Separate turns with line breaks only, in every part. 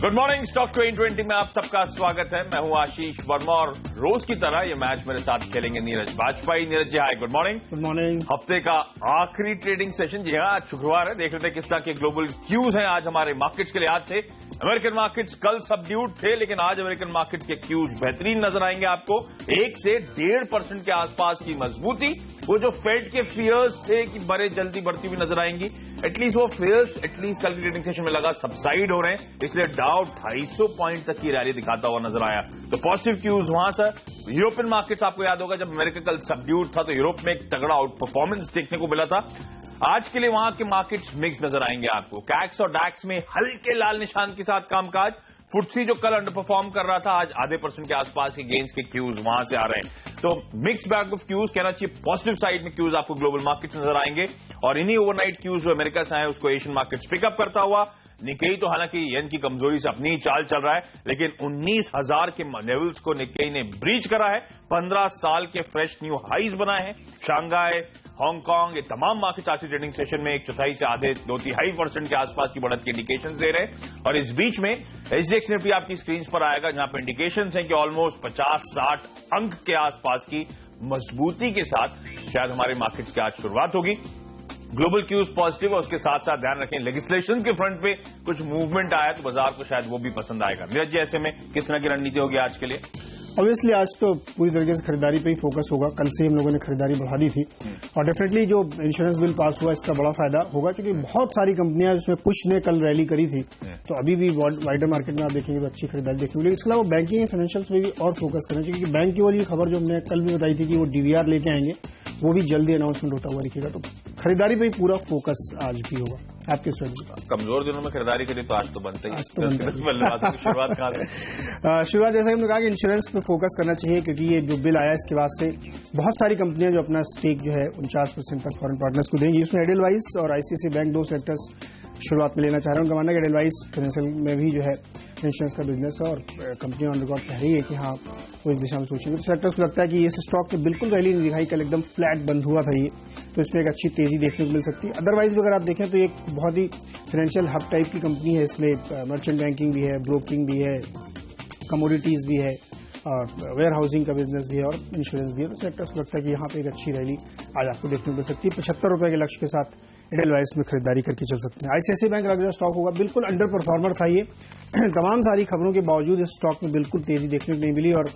Good morning. Stock 2020 में आप सबका स्वागत है। मैं हूं आशीष वर्मा और रोज की तरह ये मैच मेरे साथ खेलेंगे नीरज बाजपेयी। नीरज जी हाय, गुड मॉर्निंग।
Good morning.
हफ्ते का आखिरी ट्रेडिंग सेशन, जी हाँ, आज शुक्रवार है। देख लेते हैं किस तरह के ग्लोबल क्यूज हैं आज हमारे मार्केट्स के लिए। आज से अमेरिकन मार्केट्स कल सबड्यूड थे, लेकिन आज अमेरिकन मार्केट्स के क्यूज बेहतरीन नजर आएंगे आपको। 1 से 1.5% के आसपास की मजबूती। वो जो फेड के फियर्स थे कि बड़े जल्दी बढ़ती हुई नजर आएंगी, एटलीस्ट वो फियर्स एटलीस्ट कल की ट्रेडिंग सेशन में लगा सबसाइड हो रहे हैं, इसलिए डाउ 250 पॉइंट तक की रैली दिखाता हुआ नजर आया। तो पॉजिटिव क्यूज वहां से। यूरोपियन मार्केट्स, आपको याद होगा जब अमेरिका कल सबड्यूड था तो यूरोप में एक तगड़ा आउट परफॉर्मेंस देखने को मिला था। आज के लिए वहां के मार्केट्स मिक्स नजर आएंगे आपको। कैक्स और डैक्स में हल्के लाल निशान के साथ कामकाज। फुटसी जो कल अंडर परफॉर्म कर रहा था, आज आधे % के आसपास के गेन्स के क्यूज वहां से आ रहे हैं। तो मिक्स बैग ऑफ क्यूज, कहना चाहिए पॉजिटिव साइड में क्यूज आपको ग्लोबल मार्केट्स नजर आएंगे। और इन्हीं ओवरनाइट क्यूज जो अमेरिका से आए उसको एशियन मार्केट्स पिकअप करता हुआ। निकेई तो हालांकि येन की कमजोरी से अपनी ही चाल चल रहा है, लेकिन 19,000 के लेवल्स को निकेई ने ब्रीच करा है। 15 साल के फ्रेश न्यू हाईज बनाए हैं। शांघाई, हांगकांग, ये तमाम मार्केट आज ट्रेडिंग सेशन में 1/4 से आधे 2-3% के आसपास की बढ़त के इंडिकेशन दे रहे हैं। और इस बीच में एसजीएक्स निफ्टी आपकी स्क्रीन पर आएगा, जहां पर इंडिकेशन है कि ऑलमोस्ट 50-60 अंक के आसपास की मजबूती के साथ शायद हमारे मार्केट्स की आज शुरुआत होगी। ग्लोबल क्यूज पॉजिटिव और उसके साथ साथ ध्यान रखें लेजिस्लेशन के फ्रंट पे कुछ मूवमेंट आया तो बाजार को शायद वो भी पसंद आएगा। नीरज जी, ऐसे में किस तरह की रणनीति होगी आज के लिए?
ऑब्वियसली आज तो पूरी तरीके से खरीदारी पे ही फोकस होगा। कल से हम लोगों ने खरीदारी बढ़ा दी थी और डेफिनेटली जो इंश्योरेंस बिल पास हुआ इसका बड़ा फायदा होगा, क्योंकि बहुत सारी कंपनियां जिसमें पुश ने कल रैली करी थी, तो अभी भी वाइडर मार्केट में आप देखेंगे तो अच्छी खरीदारी देखने मिलेगी। इसके अलावा बैंकिंग एंड फाइनेंशियल्स में भी और फोकस करना चाहिए, क्योंकि बैंक की वाली खबर जो हमने कल भी बताई थी कि वो डीवीआर लेके आएंगे, वो भी जल्दी अनाउंसमेंट होता हुआ दिखेगा। तो खरीदारी पे ही पूरा फोकस आज भी होगा। आपकी स्ट्रेटजी?
कमजोर दिनों में खरीदारी करी तो आज तो बनता ही।
शुरुआत कहाँ से? शुरुआत जैसे हमने कहा कि इंश्योरेंस पे फोकस करना चाहिए, क्योंकि ये जो बिल आया इसके बाद से बहुत सारी कंपनियां जो अपना स्टेक जो है 49% तक फॉरेन पार्टनर्स को देंगी। उसमें एडेलवाइस और आईसीआईसीआई बैंक 2 सेक्टर्स शुरुआत में लेना चाह रहे हैं। उनका मानना है कि एडेलवाइस फाइनेंशियल में भी जो है इंश्योरेंस का बिजनेस है और कंपनियां ऑन रिकॉर्ड कह रही है कि हाँ वो इस दिशा में सोचेंगे। तो सेक्टर्स को लगता है कि इस स्टॉक में बिल्कुल रैली नहीं दिखाई, कल एकदम फ्लैट बंद हुआ था ये, तो इसमें एक अच्छी तेजी देखने को मिल सकती है। अदरवाइज भी अगर आप देखें तो एक बहुत ही फाइनेंशियल हब टाइप की कंपनी है। इसमें मर्चेंट बैंकिंग भी है, ब्रोकिंग भी है, कमोडिटीज भी है और वेयर हाउसिंग का बिजनेस भी है और इंश्योरेंस भी है। तो सेक्टर्स को लगता है कि यहाँ पे एक अच्छी रैली आज आपको देखने को मिल सकती है। 75 रुपए के लक्ष्य के साथ एडेलवाइस में खरीदारी करके चल सकते हैं। आईसीआईसीआई बैंक लग्जरी स्टॉक होगा, बिल्कुल अंडर परफॉर्मर था ये। तमाम सारी खबरों के बावजूद इस स्टॉक में बिल्कुल तेजी देखने को नहीं मिली और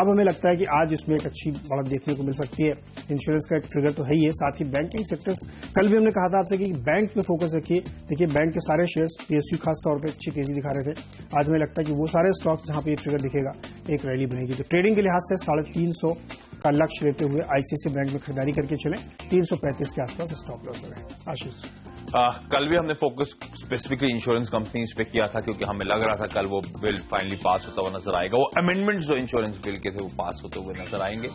अब हमें लगता है कि आज इसमें एक अच्छी बढ़त देखने को मिल सकती है। इंश्योरेंस का एक ट्रिगर तो है ही है, साथ ही बैंकिंग सेक्टर्स, कल भी हमने कहा था आपसे कि बैंक पे फोकस रखिए। देखिए बैंक के सारे शेयर्स पीएसयू खास तौर पे अच्छी तेजी दिखा रहे थे। आज हमें लगता है कि वो सारे स्टॉक्स जहां पे ये ट्रिगर दिखेगा एक रैली बनेगी। तो ट्रेडिंग के लिहाज से 350 का लक्ष्य लेते हुए आईसीआईसीआई बैंक में खरीदारी करके चलें। 335 के आसपास स्टॉप लॉस रहे। आशीष,
कल भी हमने फोकस स्पेसिफिकली इंश्योरेंस कंपनीज पे किया था, क्योंकि हमें लग रहा था कल वो बिल फाइनली पास होता हुआ नजर आएगा। वो अमेंडमेंट्स जो इंश्योरेंस बिल के थे वो पास होते हुए नजर आएंगे।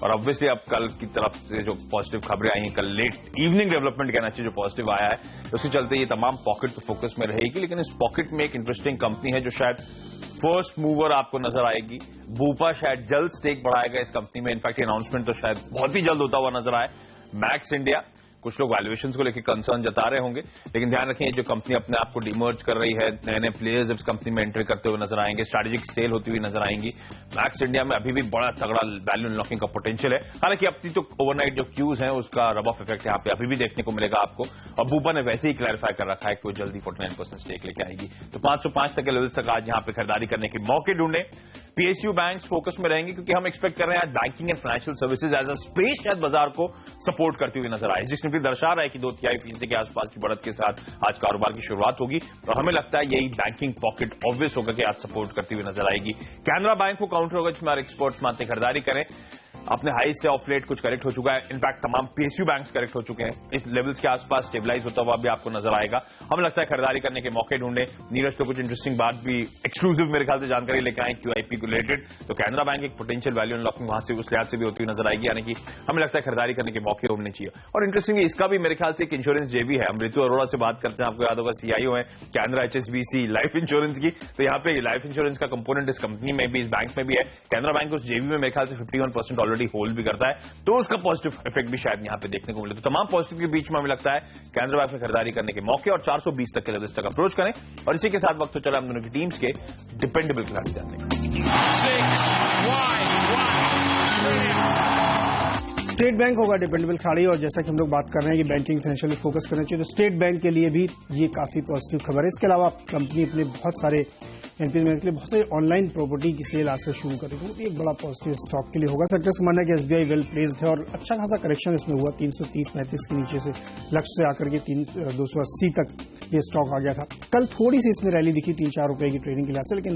और ऑब्वियसली अब कल की तरफ से जो पॉजिटिव खबरें आई हैं, कल लेट इवनिंग डेवलपमेंट कहना चाहिए जो पॉजिटिव आया है, उसके चलते ये तमाम पॉकेट तो फोकस में रहेगी। लेकिन इस पॉकेट में एक इंटरेस्टिंग कंपनी है जो शायद फर्स्ट मूवर आपको नजर आएगी। बूपा शायद जल्द स्टेक बढ़ाएगा इस कंपनी में। इनफैक्ट अनाउंसमेंट तो शायद बहुत ही जल्द होता हुआ नजर आए। मैक्स इंडिया, कुछ लोग वैल्यूएशंस को लेकर कंसर्न जता रहे होंगे, लेकिन ध्यान रखें जो कंपनी अपने आप को डिमर्ज कर रही है, नए नए प्लेयर्स इस कंपनी में एंट्री करते हुए नजर आएंगे, स्ट्रैटेजिक सेल होती हुई नजर आएंगी। मैक्स इंडिया में अभी भी बड़ा तगड़ा वैल्यू अनलॉकिंग का पोटेंशियल है। हालांकि अपनी तो ओवरनाइट जो क्यूज है उसका रब ऑफ इफेक्ट यहाँ पे अभी भी देखने को मिलेगा आपको। और बूपा ने वैसे ही क्लैरिफाई कर रखा है कि वो जल्दी 49% स्टेक लेके आएगी। तो 505 तक के लेवल तक आज यहाँ पे खरीदारी करने के मौके ढूंढे। पीएसयू बैंक्स फोकस में रहेंगे, क्योंकि हम एक्सपेक्ट कर रहे हैं banking and financial services as a space शायद बाजार को सपोर्ट करती हुई नजर आए, जिसमें भी दर्शा रहा है कि 2-3% के आसपास की बढ़त के साथ आज कारोबार की शुरुआत होगी। और हमें लगता है यही बैंकिंग पॉकेट ऑब्वियस होगा कि आज सपोर्ट करती हुई नजर आएगी। कैनरा बैंक को काउंटर होगा, जिसमें एक्सपर्ट्स मानते खरीदारी करें। अपने हाई से ऑफ लेट कुछ करेक्ट हो चुका है। इनफैक्ट तमाम पीएसयू बैंक्स करेक्ट हो चुके हैं। इस लेवल्स के आसपास स्टेबलाइज होता हुआ भी आपको नजर आएगा। हमें लगता है खरीदारी करने के मौके ढूंढे। नीरज तो कुछ इंटरेस्टिंग बात भी एक्सक्लूसिव मेरे ख्याल से जानकारी लेकर आए क्यूआईपी को रिलेटेड। तो कैनरा बैंक एक पोटेंशियल वैल्यू अनलॉकिंग वहां से उस लिहाज से भी होती हुई नजर आएगी, यानी कि हमें लगता है खरीदारी करने के मौके होने चाहिए। और इंटरेस्टिंग इसका भी मेरे ख्याल से एक इंश्योरेंस जेवी है। हम ऋतु अरोड़ा से बात करते हैं, आपको याद होगा सीआईओ है कैनरा एचएसबीसी लाइफ इंश्योरेंस की। तो यहाँ पे लाइफ इंश्योरेंस का कंपोनेंट इस कंपनी में भी, इस बैंक में भी है। कैनरा बैंक उस जेवी में मेरे ख्याल से 51% ऑलरेडी ऑलरेडी होल्ड भी करता है, तो उसका पॉजिटिव इफेक्ट भी शायद यहां पे देखने को मिले। तो तमाम पॉजिटिव के बीच में हमें लगता है कैनरा बैंक में खरीदारी करने के मौके और 420 तक के लेवल्स तक अप्रोच करें। और इसी के साथ वक्त तो चला हम दोनों की टीम्स के डिपेंडेबल खिलाड़ी जानने का।
स्टेट बैंक होगा डिपेंडेबल खिलाड़ी, और जैसा कि हम लोग बात कर रहे हैं कि बैंकिंग फाइनेंशियल में फोकस करना चाहिए, तो स्टेट बैंक के लिए भी ये काफी पॉजिटिव खबर है। इसके अलावा कंपनी अपने बहुत सारे एनपीएस के लिए बहुत सारी ऑनलाइन प्रॉपर्टी की सेल आज से शुरू करेगी, तो एक बड़ा पॉजिटिव स्टॉक के लिए होगा। सेक्टर्स का मानना है कि एसबीआई वेल प्लेस्ड है और अच्छा खासा करेक्शन इसमें हुआ, 330-35 के नीचे से लक्ष्य से आकर के 280 तक ये स्टॉक आ गया था। कल थोड़ी सी इसमें रैली दिखी 3-4 रुपए की ट्रेडिंग के लिहाज से, लेकिन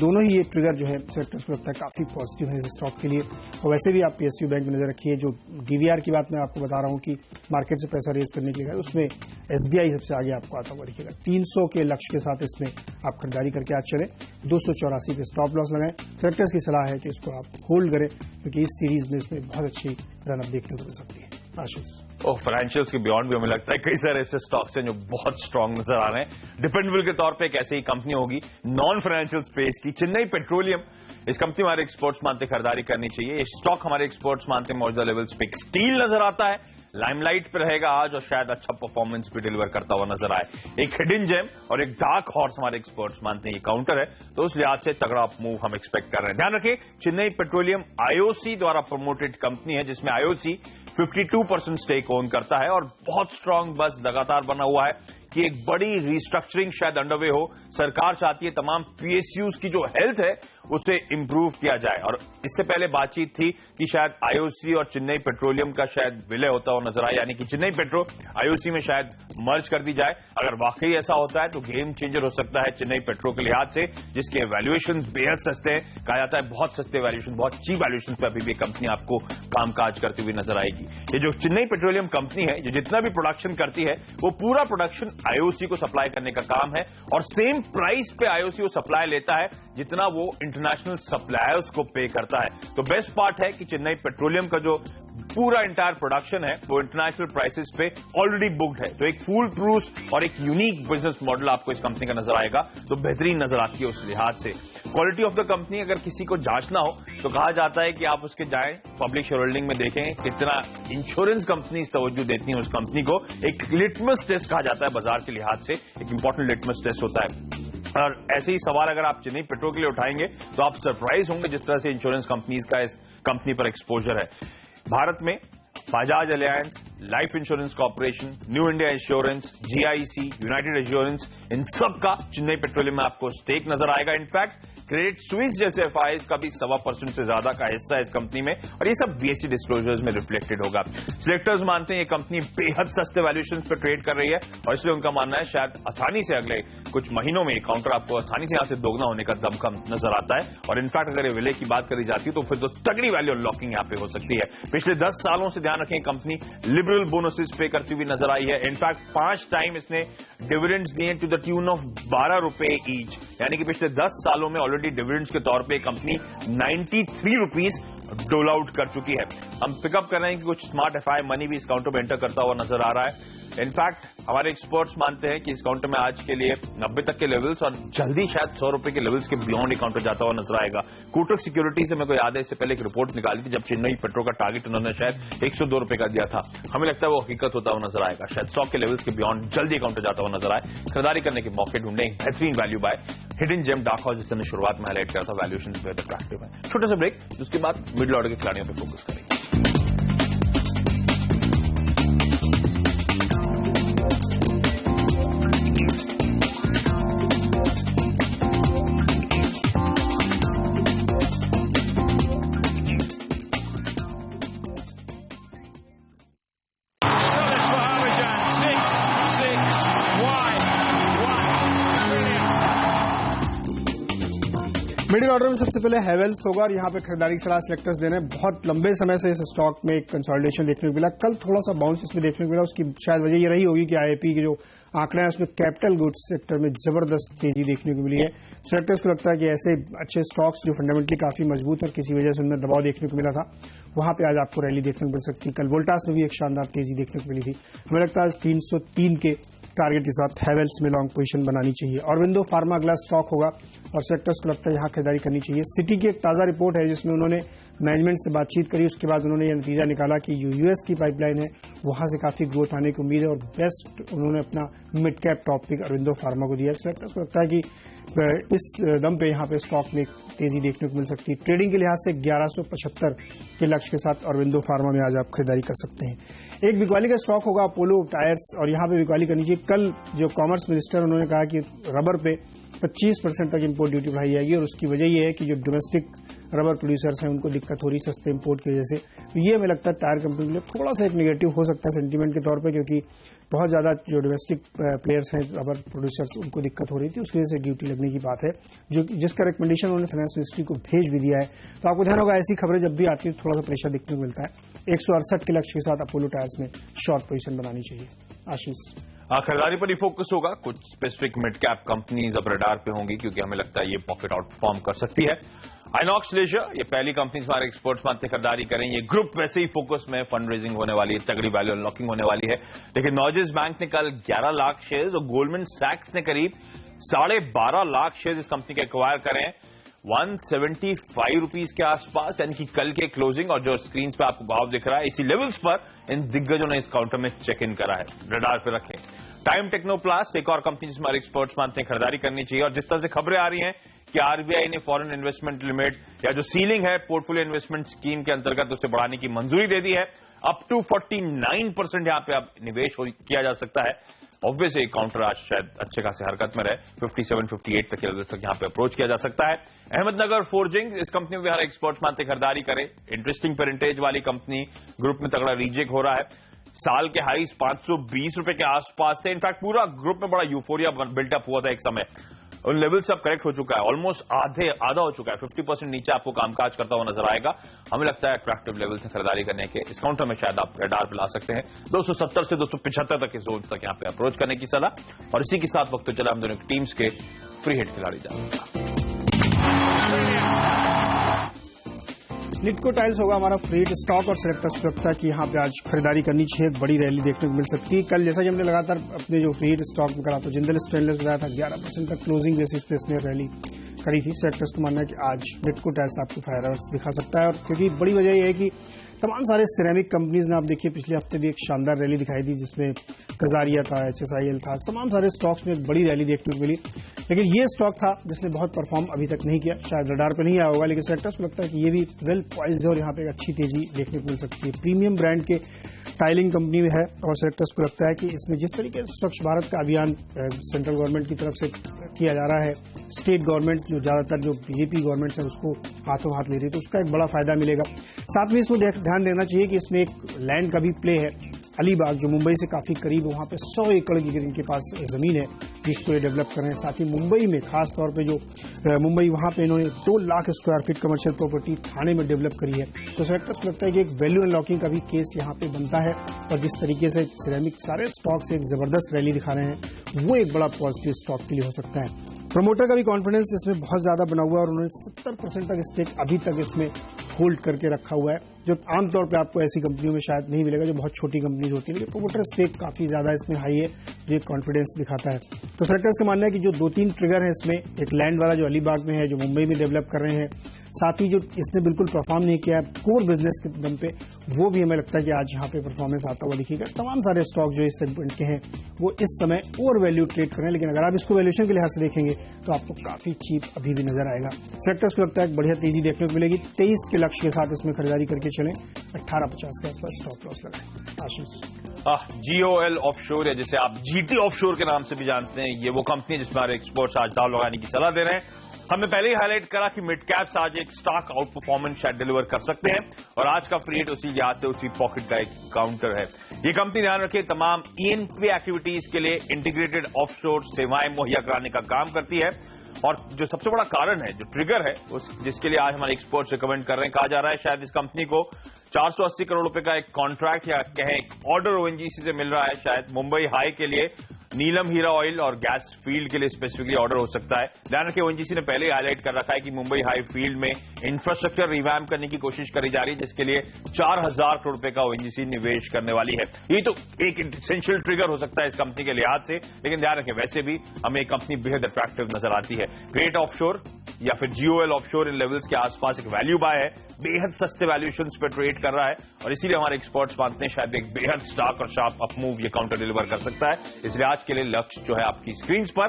दोनों ही ये ट्रिगर जो है सेक्टर्स को लगता है काफी पॉजिटिव है इस स्टॉक के लिए। और वैसे भी आप पीएसयू बैंक में नजर रखिए, जो डीवीआर की बात मैं आपको बता रहा हूं कि मार्केट से पैसा रेज करने के लिए उसमें एसबीआई सबसे आगे आपको आता हुआ दिखेगा। 300 के लक्ष्य के साथ इसमें आप खरीदारी करके आज चले, 284 पे स्टॉप लॉस लगाएं। सेक्टर्स की सलाह है कि इसको आप होल्ड करें, क्योंकि इस सीरीज में इसमें बहुत अच्छी रनअप देखने को मिल सकती है। आशीष
और फाइनेंशियल्स के बियॉन्ड भी हमें लगता है कई सारे ऐसे स्टॉक्स हैं जो बहुत स्ट्रांग नजर आ रहे हैं। डिपेंडेबल के तौर पे एक ऐसी ही कंपनी होगी नॉन फाइनेंशियल स्पेस की, चेन्नई पेट्रोलियम। इस कंपनी हमारे एक्सपर्ट्स मानते खरीदारी करनी चाहिए। ये स्टॉक हमारे एक्सपर्ट्स मानते मौजूदा लेवल्स पे स्टील नजर आता है, लाइमलाइट पे रहेगा आज और शायद अच्छा परफॉर्मेंस भी डिलीवर करता हुआ नजर आए। एक हिडन जेम और एक डार्क हॉर्स हमारे एक्सपर्ट्स मानते हैं ये काउंटर है, तो उस लिहाज से तगड़ा मूव हम एक्सपेक्ट कर रहे हैं। ध्यान रखिए चेन्नई पेट्रोलियम आईओसी द्वारा प्रमोटेड कंपनी है, जिसमें आईओसी 52% स्टेक ओन करता है और बहुत स्ट्रांग बस लगातार बना हुआ है कि एक बड़ी रिस्ट्रक्चरिंग शायद अंडरवे हो। सरकार चाहती है तमाम पीएसयूज की जो हेल्थ है उसे इंप्रूव किया जाए, और इससे पहले बातचीत थी कि शायद आईओसी और चेन्नई पेट्रोलियम का शायद विलय होता हुआ नजर आया, यानी कि चेन्नई पेट्रो आईओसी में शायद मर्ज कर दी जाए। अगर वाकई ऐसा होता है तो गेम चेंजर हो सकता है चेन्नई पेट्रो के लिहाज से, जिसके वैल्यूएशन बेहद सस्ते हैं। कहा जाता है बहुत सस्ते वैल्यूएशन, बहुत चीप वैल्यूएशन पे अभी भी कंपनी आपको कामकाज करती हुई नजर आएगी। ये जो चेन्नई पेट्रोलियम कंपनी है, जो जितना भी प्रोडक्शन करती है वो पूरा प्रोडक्शन आईओसी को सप्लाई करने का काम है, और सेम प्राइस पे आईओसी वो सप्लाई लेता है जितना वो इंटरनेशनल सप्लायर्स को पे करता है। तो बेस्ट पार्ट है कि चेन्नई पेट्रोलियम का जो पूरा इंटायर प्रोडक्शन है वो इंटरनेशनल प्राइसेस पे ऑलरेडी बुक्ड है। तो एक फुल प्रूफ और एक यूनिक बिजनेस मॉडल आपको इस कंपनी का नजर आएगा, तो बेहतरीन नजर आती है उस लिहाज से। क्वालिटी ऑफ द कंपनी अगर किसी को जांचना हो तो कहा जाता है कि आप उसके जाएं पब्लिक शेयर होल्डिंग में देखें कितना इंश्योरेंस कंपनी तवज्जो देती है उस कंपनी को। एक लिटमस टेस्ट कहा जाता है बाजार के लिहाज से, एक इंपॉर्टेंट लिटमस टेस्ट होता है। और ऐसे ही सवाल अगर आप चेन्नई पेट्रो के लिए उठाएंगे तो आप सरप्राइज होंगे जिस तरह से इंश्योरेंस कंपनीज का इस कंपनी पर एक्सपोजर है। भारत में Bajaj Allianz, life insurance corporation, new India insurance, GIC, united insurance, इन सब का चेन्नई पेट्रोलियम में आपको स्टेक नजर आएगा। इनफैक्ट क्रेडिट स्विस जैसे एफआईएस का भी 1.25% से ज्यादा का हिस्सा है इस कंपनी में, और ये सब बीएससी डिस्क्लोजर्स में रिफ्लेक्टेड होगा। सिलेक्टर्स मानते हैं ये कंपनी बेहद सस्ते वैल्यूएशन पे ट्रेड कर रही है, और इसलिए उनका मानना है शायद आसानी से अगले कुछ महीनों में काउंटर आपको आसानी से यहां से दोगुना होने का दमखम नजर आता है। और इनफैक्ट अगर ये विलय की बात करी जाती है तो फिर तो तगड़ी वैल्यू अनलॉकिंग यहां पे हो सकती है। पिछले 10 सालों से ध्यान रखें कंपनी लिबरल बोनसेस पे करती हुई नजर आई है। इनफैक्ट 5 टाइम इसने डिविडेंड्स दिए टू द ट्यून ऑफ 12 रुपए ईच, यानी कि पिछले 10 सालों में ऑलरेडी डिविडेंड्स के तौर पे कंपनी 93 रुपीज डोल आउट कर चुकी है। हम पिकअप कर रहे हैं कि कुछ स्मार्ट एफआई मनी भी इस काउंटर में एंटर करता हुआ नजर आ रहा है। इनफैक्ट हमारे एक्सपर्ट्स मानते हैं कि इस काउंटर में आज के लिए 90 तक के लेवल्स और जल्दी शायद 100 रुपए के लेवल्स के बियॉन्ड काउंटर जाता हुआ नजर आएगा। कोटक सिक्योरिटी से मेरे को याद है इससे पहले एक रिपोर्ट निकाली थी जब चेन्नई पेट्रो का टारगेट उन्होंने शायद 102 रुपए का दिया था। हमें लगता है वो हकीकत होता हुआ नजर आएगा, शायद 100 के लेवल्स के बियॉन्ड जल्दी काउंटर जाता हुआ नजर आए। खरीदारी करने के मौके ढूंढे, बेहतरीन value buy hidden gem dark horse जिसने शुरुआत में हाईलाइट किया था, वैल्यूएशन बेहद अट्रैक्टिव है। छोटा सा ब्रेक, उसके बाद मिडिल ऑर्डर के खिलाड़ियों पर फोकस करेंगे।
मिडिल ऑर्डर में सबसे पहले हैवेल्स होगा, और यहां पे खरीदारी सलाह सिलेक्टर्स देने बहुत लंबे समय से इस स्टॉक में एक कंसोलिडेशन देखने को मिला। कल थोड़ा सा बाउंस इसमें देखने को मिला, उसकी शायद वजह ये रही होगी कि आईआईपी के जो आंकड़े हैं उसमें कैपिटल गुड्स सेक्टर में जबरदस्त तेजी देखने को मिली है। सिलेक्टर्स को लगता है कि ऐसे अच्छे स्टॉक्स जो फंडामेंटली काफी मजबूत और किसी वजह से उनमें दबाव देखने को मिला था, वहां पे आज आपको रैली देखने को मिल सकती है। कल वोल्टास में भी एक शानदार तेजी देखने को मिली थी। हमें लगता है 303 के टारगेट के साथ हैवेल्स में लॉन्ग पोजीशन बनानी चाहिए। ऑरबिंदो फार्मा अगला स्टॉक होगा और सेक्टर्स को लगता है यहाँ खरीदारी करनी चाहिए। सिटी की एक ताज़ा रिपोर्ट है जिसमें उन्होंने मैनेजमेंट से बातचीत करी, उसके बाद उन्होंने यह नतीजा निकाला कि यूएस की पाइपलाइन है, वहां से काफी ग्रोथ आने की उम्मीद है और बेस्ट उन्होंने अपना mid cap top pick Aurobindo Pharma को दिया। सेक्टर्स को लगता है कि इस दम पे यहाँ पे स्टॉक में तेजी देखने को मिल सकती है। ट्रेडिंग के लिहाज से 1175 के लक्ष्य के साथ अरविंदो फार्मा में आज आप खरीदारी कर सकते हैं। एक बिकवाली का स्टॉक होगा अपोलो टायर्स और यहाँ पे बिकवाली करनी चाहिए। कल जो कॉमर्स मिनिस्टर उन्होंने कहा कि रबर पे 25% तक इंपोर्ट ड्यूटी बढ़ाई जाएगी और उसकी वजह यह है कि जो डोमेस्टिक रबर प्रोड्यूसर्स हैं उनको दिक्कत हो रही है सस्ते इंपोर्ट की वजह से। तो ये हमें लगता है टायर कंपनी के लिए थोड़ा सा एक नेगेटिव हो सकता है सेंटीमेंट के तौर पे, क्योंकि बहुत ज्यादा जो डोमेस्टिक प्लेयर्स हैं रबर प्रोड्यूसर्स उनको दिक्कत हो रही थी, उसकी वजह से ड्यूटी लगने की बात है, जो जिसका रिकमेंडेशन उन्होंने फाइनेंस मिनिस्ट्री को भेज भी दिया है। तो आपको ध्यान होगा ऐसी खबरें जब भी आती है थोड़ा सा प्रेशर देखने को मिलता है। 168 के लक्ष्य के साथ अपोलो टायर्स में शॉर्ट पोजीशन बनानी चाहिए। आशीष,
खरीदारी पर ही फोकस होगा। कुछ स्पेसिफिक मिड कैप कंपनीज अब रडार पे होंगी क्योंकि हमें लगता है ये पॉकेट आउट परफॉर्म कर सकती है। आइनॉक्स लेजर, ये पहली कंपनी हमारे एक्सपर्ट्स मानते खरीदारी करें। ये ग्रुप वैसे ही फोकस में फंड रेजिंग होने वाली है, तगड़ी वैल्यू अनलॉकिंग होने वाली है। लेकिन नॉर्जेस बैंक ने कल 11 लाख शेयर्स और गोल्डमैन सैक्स ने करीब 12.5 लाख शेयर्स इस कंपनी के एक्वायर करें 175 रुपीज के आसपास, यानी कि कल के क्लोजिंग और जो स्क्रीन पे आपको भाव दिख रहा है इसी लेवल्स पर इन दिग्गजों ने इस काउंटर में चेक इन करा है। रडार पे रखें। टाइम टेक्नोप्लास्ट, एक और कंपनी जिसमें हमारे एक्सपर्ट्स मानते हैं खरीदारी करनी चाहिए। और जिस तरह से खबरें आ रही हैं कि आरबीआई ने फॉरेन इन्वेस्टमेंट लिमिट या जो सीलिंग है पोर्टफोलियो इन्वेस्टमेंट स्कीम के अंतर्गत उसे बढ़ाने की मंजूरी दे दी है। अप टू 49% यहां पे अब निवेश किया जा सकता है। ऑब्वियसली काउंटर आज शायद अच्छे खासे हरकत में रहे, 57-58 तक यहां पे अप्रोच किया जा सकता है। अहमदनगर फोर्जिंग, इस कंपनी में हमारे एक्सपर्ट्स मानते खरीदारी करें। इंटरेस्टिंग पेरेंटेज वाली कंपनी, ग्रुप में तगड़ा रीजेक हो रहा है। साल के हाईस 520 रुपए के आसपास थे। इनफैक्ट पूरा ग्रुप में बड़ा यूफोरिया बिल्टअप हुआ था एक समय, उन लेवल से अब करेक्ट हो चुका है, ऑलमोस्ट आधा हो चुका है। 50% नीचे आपको कामकाज करता हुआ नजर आएगा। हमें लगता है अट्रैक्टिव लेवल से खरीदारी करने के इस काउंटर में शायद आप रडार पे ला सकते हैं। 270 से 275 तक इस जोन तक यहां पे अप्रोच करने की सलाह। और इसी के साथ वक्त चला हम दोनों टीम्स के फ्री हिट खिलाड़ी जाएंगे।
लिटको टाइल्स होगा हमारा फ्री हिट स्टॉक और सेलेक्टर्स को लगता है कि यहाँ पे आज खरीदारी करनी चाहिए। एक बड़ी रैली देखने को मिल सकती है। कल जैसा कि हमने लगातार अपने जो फ्री हिट स्टॉक में करा तो जिंदल स्टेनलेस बताया था 11% तक क्लोजिंग बेसिस पे इसने रैली करी थी। सेलेक्टर्स को मानना है कि आज लिटको टाइल्स आपको फायर दिखा सकता है, और क्योंकि बड़ी वजह यह है कि तमाम सारे सिरेमिक कंपनीज ने आप देखिए पिछले हफ्ते भी एक शानदार रैली दिखाई दी जिसमें कजारिया था, HSIL था, तमाम सारे स्टॉक्स में एक बड़ी रैली देखने को मिली। लेकिन ये स्टॉक था जिसने बहुत परफॉर्म अभी तक नहीं किया, शायद रडार पर नहीं आया होगा, लेकिन सेक्टर्स को लगता है कि ये भी वेल पॉइज्ड है और यहाँ पे एक अच्छी तेजी देखने को मिल सकती है। प्रीमियम ब्रांड के टाइलिंग कंपनी में है और सेक्टर्स को लगता है कि इसमें जिस तरीके से स्वच्छ भारत का अभियान सेंट्रल गवर्नमेंट की तरफ से किया जा रहा है, स्टेट गवर्नमेंट जो ज्यादातर जो बीजेपी गवर्नमेंट है उसको हाथों हाथ ले रही है, तो उसका एक बड़ा फायदा मिलेगा। साथ में इसमें ध्यान देना चाहिए कि इसमें एक लैंड का भी प्ले है। अलीबाग जो मुंबई से काफी करीब है, वहां पे 100 एकड़ की इनके पास जमीन है जिसको ये डेवलप कर रहे हैं। साथ ही मुंबई में खास तौर पे जो मुंबई वहां पे इन्होंने 2 lakh square feet commercial property Thane में डेवलप करी है। तो सेक्टर्स को लगता है कि एक वैल्यू अनलॉकिंग का भी केस यहाँ पे बनता है, और जिस तरीके से सिरेमिक सारे स्टॉक से एक जबरदस्त रैली दिखा रहे हैं वो एक बड़ा पॉजिटिव स्टॉक के लिए हो सकता है। प्रमोटर का भी कॉन्फिडेंस इसमें बहुत ज्यादा बना हुआ है और उन्होंने 70% तक स्टेक अभी तक इसमें होल्ड करके रखा हुआ है, जो आमतौर पे आपको ऐसी कंपनियों में शायद नहीं मिलेगा जो बहुत छोटी कंपनीज होती है। लेकिन प्रमोटर स्टेक काफी ज्यादा इसमें हाई है, जो एक कॉन्फिडेंस दिखाता है। तो सेक्टर्स का मानना है कि जो 2-3 ट्रिगर है इसमें, एक लैंड वाला जो अलीबाग में है, जो मुंबई में डेवलप कर रहे हैं, साथ ही जो इसने बिल्कुल परफॉर्म नहीं किया है कोर बिजनेस के दम पे, वो भी हमें लगता है कि आज यहाँ पे परफॉर्मेंस आता हुआ दिखेगा। तमाम सारे स्टॉक जो इस सेगमेंट के हैं वो इस समय ओवर वैल्यू ट्रेड कर रहे हैं, लेकिन अगर आप इसको वैल्यूएशन के लिहाज से देखेंगे तो आपको काफी चीप अभी भी नजर आएगा। सेक्टर्स को लगता है बढ़िया तेजी देखने को मिलेगी। 23 के लक्ष्य के साथ इसमें खरीदारी करके चलें, 1850 के आसपास स्टॉप लॉस लगाएं। आशीष,
GOL ऑफशोर या जिसे आप GT ऑफशोर के नाम से भी जानते हैं, ये वो कंपनी जिसमें हमारे एक्सपर्ट्स आज दाव लगाने की सलाह दे रहे हैं। हमने पहले ही हाईलाइट करा कि मिड कैप्स आज एक स्टॉक आउट परफॉर्मेंस शायद डिलीवर कर सकते हैं, और आज का फ्री हिट उसी लिहाज से उसी पॉकेट का एक काउंटर है। ये कंपनी ध्यान रखिए तमाम ENP एक्टिविटीज के लिए इंटीग्रेटेड ऑफशोर सेवाएं मुहैया कराने का काम करती है। और जो सबसे बड़ा कारण है, जो ट्रिगर है, जिसके लिए आज हमारे एक्सपर्ट्स रिकमेंड कर रहे हैं, कहा जा रहा है शायद इस कंपनी को 480 करोड़ रुपए का एक कॉन्ट्रैक्ट या कहें ऑर्डर ONGC से मिल रहा है शायद मुंबई हाई के लिए, नीलम हीरा ऑयल और गैस फील्ड के लिए स्पेसिफिकली ऑर्डर हो सकता है। ध्यान रखिए, ओएनजीसी ने पहले ही हाईलाइट कर रखा है कि मुंबई हाई फील्ड में इंफ्रास्ट्रक्चर रिवैम्प करने की कोशिश करी जा रही है, जिसके लिए 4000 करोड़ रुपए का ओएनजीसी निवेश करने वाली है। ये तो एक एसेंशियल ट्रिगर हो सकता है इस कंपनी के लिहाज से, लेकिन ध्यान रखें वैसे भी हमें एक कंपनी बेहद अट्रैक्टिव नजर आती है। ग्रेट ऑफशोर या फिर जीओएल ऑफशोर इन लेवल्स के आसपास एक वैल्यू बाय है, बेहद सस्ते वैल्यूएशंस पे ट्रेड कर रहा है और इसीलिए हमारे एक्सपर्ट्स मानते हैं शायद एक बेहद स्टार्क और शार्प अपमूव ये काउंटर डिलीवर कर सकता है। इसलिए आज के लिए लक्ष्य जो है आपकी स्क्रीन पर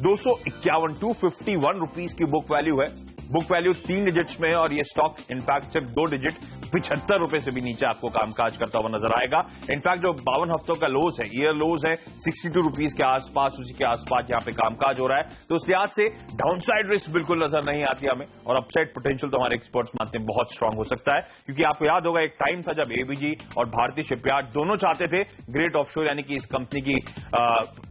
251 रुपीस की बुक वैल्यू है। बुक वैल्यू 3 डिजिट्स में है और ये स्टॉक इनफैक्ट सिर्फ 2 डिजिट 75 रुपए से भी नीचे आपको कामकाज करता हुआ नजर आएगा। इनफैक्ट जो 52 हफ्तों का लोज है, ईयर लोज है 62 रुपीस के आसपास, उसी के आसपास यहाँ पे कामकाज हो रहा है। तो उस लिहाज से डाउनसाइड रिस्क बिल्कुल नजर नहीं आती हमें और अपसाइड पोटेंशियल तो हमारे एक्सपर्ट्स मानते हैं बहुत स्ट्रांग हो सकता है, क्योंकि आपको याद होगा एक टाइम था जब एबीजी और भारतीय शिपयार्ड दोनों चाहते थे ग्रेट ऑफशोर यानी कि इस कंपनी की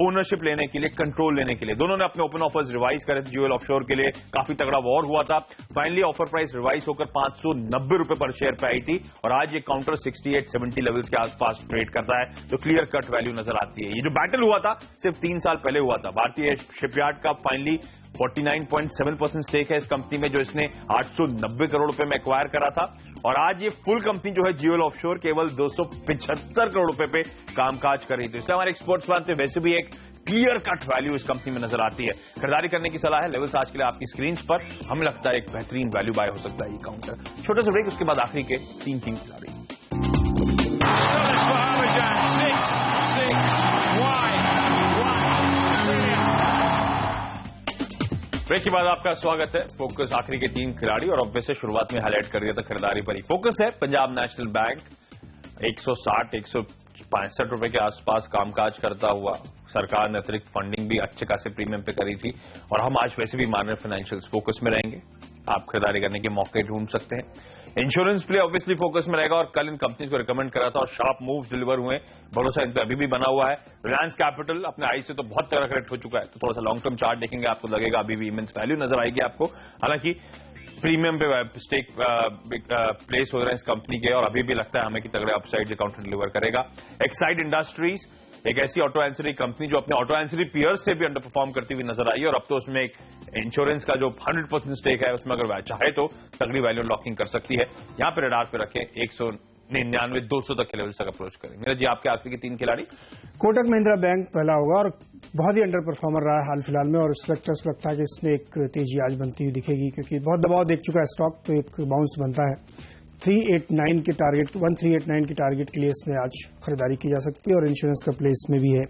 ओनरशिप लेने के लिए, कंट्रोल लेने के लिए। दोनों ने अपने ओपन ऑफर्स रिवाइज करे थे जीओएल ऑफशोर के लिए, काफी तगड़ा वॉर हुआ था। फाइनली ऑफर प्राइस रिवाइज होकर 590 रुपए पर शेयर पे आई थी और आज ये काउंटर 68-70 लेवल्स के आसपास ट्रेड करता है, तो क्लियर कट वैल्यू नजर आती है। ये जो बैटल हुआ था सिर्फ 3 साल पहले हुआ था। भारतीय शिपयार्ड का फाइनली 49.7% स्टेक है इस कंपनी में, जो इसने 890 करोड़ रुपए में एक्वायर करा था और आज ये फुल कंपनी जो है जीओएल ऑफशोर केवल 275 करोड़ रुपए पे कामकाज कर रही थी। इसलिए हमारे एक्सपर्ट्स मानते हैं वैसे भी एक क्लियर कट वैल्यू इस कंपनी में नजर आती है। खरीदारी करने की सलाह है। लेवल्स आज के लिए आपकी स्क्रीन पर, हमें लगता है एक बेहतरीन वैल्यू बाय हो सकता है ये काउंटर। छोटा सा ब्रेक, उसके बाद आखिरी के 3 खिलाड़ी। ब्रेक के बाद आपका स्वागत है। फोकस आखिरी के 3 खिलाड़ी और ऑब्वियसली शुरुआत में हाईलाइट कर दिया था खरीदारी पर ही फोकस है। पंजाब नेशनल बैंक 160-165 रुपए के आसपास कामकाज करता हुआ, सरकार ने अतिरिक्त फंडिंग भी अच्छे खासे प्रीमियम पे करी थी और हम आज वैसे भी मान रहे फाइनेंशियल्स फोकस में रहेंगे। आप खरीदारी करने के मौके ढूंढ सकते हैं। इंश्योरेंस प्ले ऑब्वियसली फोकस में रहेगा और कल इन कंपनीज को रिकमेंड करा था और शार्प मूव्स डिलीवर हुए, भरोसा इन पे अभी भी बना हुआ है। रिलायंस कैपिटल अपने हाई से तो बहुत तरह करेक्ट हो चुका है, तो थोड़ा सा लॉन्ग टर्म चार्ट देखेंगे आपको लगेगा अभी भी इमेंस वैल्यू नजर आएगी आपको। हालांकि प्रीमियम पे स्टेक प्लेस हो रहे हैं इस कंपनी के और अभी भी लगता है हमें कि तगड़े अपसाइड ये काउंटर डिलीवर करेगा। एक्साइड इंडस्ट्रीज एक ऐसी ऑटो एंसिलरी कंपनी जो अपने ऑटो एंसिलरी पियर्स से भी अंडर परफॉर्म करती हुई नजर आई है और अब तो उसमें एक इंश्योरेंस का जो 100% स्टेक है उसमें अगर चाहे तो तगड़ी वैल्यू लॉकिंग कर सकती है। यहां पर रडार पे रखें 199-200 तक के लेवल तक अप्रोच करें। मेरा जी आपके आखिरी के 3 खिलाड़ी।
कोटक महिंद्रा बैंक पहला होगा और बहुत ही अंडर परफॉर्मर रहा है हाल फिलहाल में और इस लगता है कि इसमें एक तेजी आज बनती हुई दिखेगी, क्योंकि बहुत दबाव देख चुका है स्टॉक, तो एक बाउंस बनता है। 1389 के टारगेट के लिए इसमें आज खरीदारी की जा सकती है और इंश्योरेंस का प्ले इसमें भी है।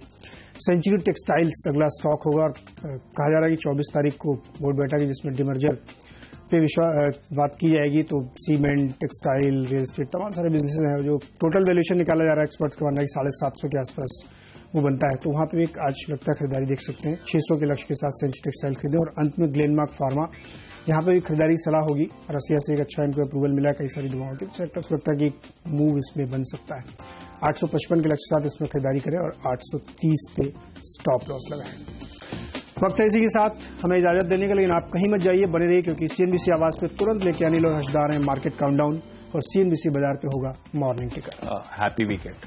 सेंचुरी टेक्सटाइल्स अगला स्टॉक होगा और कहा जा रहा है कि 24 तारीख को बोर्ड बैठेगी जिसमें डिमर्जर पे बात की जाएगी, तो सीमेंट, टेक्सटाइल, रियल एस्टेट, तमाम सारे बिजनेस हैं। जो टोटल वैल्यूएशन निकाला जा रहा है एक्सपर्ट्स का मानना है 750 के आसपास वो बनता है, तो वहां पे एक आज लगता है खरीदारी देख सकते हैं। 600 के लक्ष्य के साथ सेंचुरी टेक्सटाइल खरीदें और अंत में ग्लेनमार्क फार्मा, यहाँ पे भी खरीदारी सलाह होगी और रसिया से एक अच्छा इनको अप्रूवल मिला है कई सारी दवाओं की, सेक्टर्स लगता है कि मूव इसमें बन सकता है। 855 के लक्ष्य के साथ इसमें खरीदारी करें और 830 पे स्टॉप लॉस लगाएं। वक्त है इसी के साथ हमें इजाजत देने का, लेकिन आप कहीं मत जाइए, बने रहिए, क्योंकि सीएनबीसी आवाज पे तुरंत लेके आने लोग हशदार हैं मार्केट काउंटडाउन और सीएनबीसी बाजार पे होगा मॉर्निंग टिकर।
Happy weekend.